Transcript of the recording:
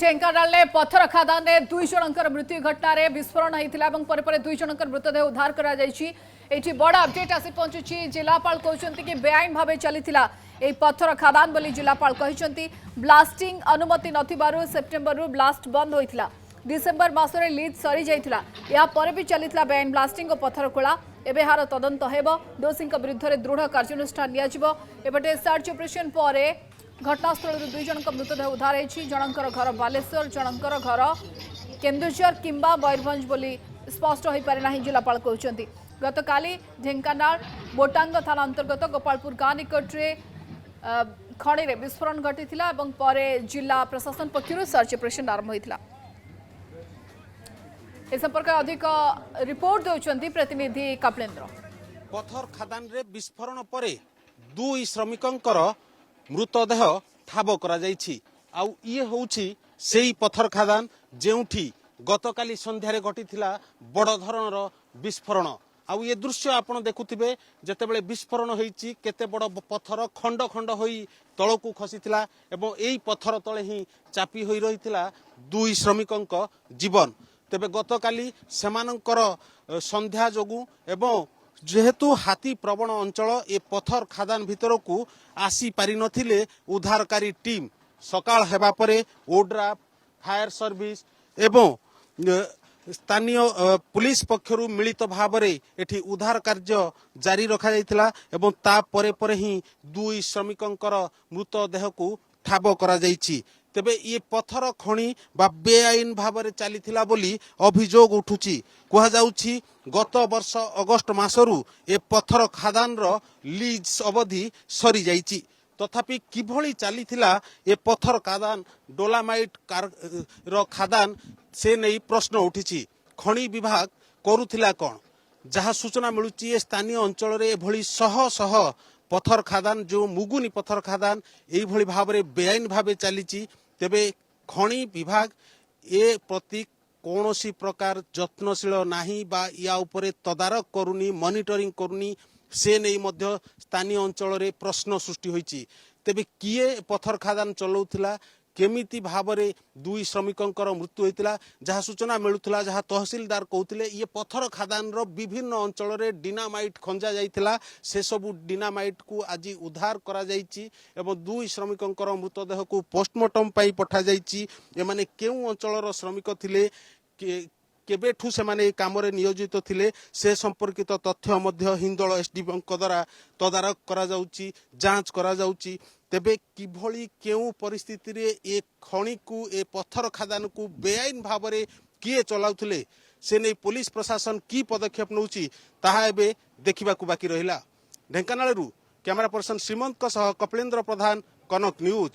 ढेंकानाल पत्थर खादान में 2 जनकर मृत्यु घटना विस्फोरण होता 2 जनकर मृतदेह उद्धार कर बड़ अपडेट आसी पहुंचुची। जिलापाल कहते कि बेआईन भाव चली पत्थर खादान बोली जिलापाल कहते ब्लास्टिंग अनुमति नथिबारु सेप्टेम्बर ब्लास्ट बंद होता। डिसेम्बर मासरे लीज सरी जाइथिला या पर भी चलीथिला बेआईन ब्लास्टिंग और पत्थर खोला। एबे हार तदंत हेबो। दोषी विरुद्ध दृढ़ कार्यानुष्ठान नियाजिबो। एपटे सर्च ऑपरेशन पर घटनास्थल 2 जनक मृतदेह उद्धार होती। जनकर घर बालेश्वर, जनकर घर केन्दुझर किंबा मयूरभंज बोली स्पष्ट हो पारे ना जिलापाल कहते। गतकाली ढेंकानाल बोटांग थाना अंतर्गत गोपालपुर गाँ निकटरे खणी में विस्फोरण घटी जिला प्रशासन पक्षर सर्च ऑपरेशन आरंभ होता। इस संपर्क अधिक रिपोर्ट देउछंती प्रतिनिधि कपिलेन्द्र। पत्थर खादान रे विस्फोरण पर 2 श्रमिकंकर मृतदेह ठाब करा जायछि। आउ ये होउछि सेही पत्थर खादान जेउठी गतकाली संध्यारे घटिथिला बड़ धरणर विस्फोरण। आउ ये दृश्य आपण देखुथिबे जेतेबेले विस्फोरण होईछि केते बड़ पत्थर खंड खंड होई तळकु खसिथिला एवं एई पत्थर तळे ही चापी होई रहिथिला 2 श्रमिकंक जीवन। तेबे गतकाली सेमानंकर संध्या जोगु एवं जेहेतु हाथी प्रवण अंचल ए पत्थर खादान भितर को आसी पारि नथिले उद्धारकारी टीम सकाळ हेबा परे ओड्राफ फायर सर्विस एवं स्थानीय पुलिस पक्षरु मिलित भावरे एठी उद्धार कार्य जारी रखा जायतिला एवं ता परे परे ही 2 श्रमिकंकर मृतदेह को ठाब करा जायछि। तेबे ये पत्थर खणी बा बेआईन भाव में चलीथिला बोली अभियोग उठुची। कहा जाउछि गत वर्ष अगस्त मासरु ए पत्थर खादान रो लीज अवधि सरी जाइछि। तथापि किभଳି चलीथिला ए पत्थर खादान डोलामाइट रो खादान से नहीं प्रश्न उठिछि। खणी विभाग करुथिला कोन जहाँ सूचना मिलुची स्थानीय अंचल रे एभଳି शह शह पत्थर खादान जो मुगुनी पत्थर खादान एई भଳି भाव में बेआईन भाव चलीछि। तेबे खणी विभाग ए प्रति कौनसी प्रकार जत्नशील नाही बा या उपरे तदारक करुनी मॉनिटरिंग करुनी से नहीं मध्य स्थानीय अंचल रे प्रश्न सृष्टि होईछि। तेबे किए पत्थर खादान चलाउथिला केमिति भावरे 2 श्रमिकंकर मृत्यु होइतिला जहाँ सूचना मिलुथिला जहाँ तहसीलदार कहउथिले ये पत्थर खादान रो विभिन्न अंचल रे डिनामाइट खंजा जाइतिला से सब डिनामाइट को आज उद्धार करा जाइछि एवं 2 श्रमिकंकर मृतदेह को पोस्टमार्टम पाई पठा जाइछि। एमाने केउ अंचल रो श्रमिक थिले केबेठू से माने काम रे नियोजित थिले से संपर्कित तथ्य मध्य हिंदोल एसडीएम द्वारा तदारक करा जाउछि जांच करा जाउछि। तेबे किभଳି केउ परिस्थिति रे ए खणी को ए पत्थर खादान को बेआईन भाव में किए चलाउथिले से नहीं पुलिस प्रशासन की पदक्षेप नउछि ताहा एबे देखिबाकू बाकी रहिला। ढेंकानाल कैमरा पर्सन श्रीमंत सह कपिलेन्द्र प्रधान, कनक न्यूज।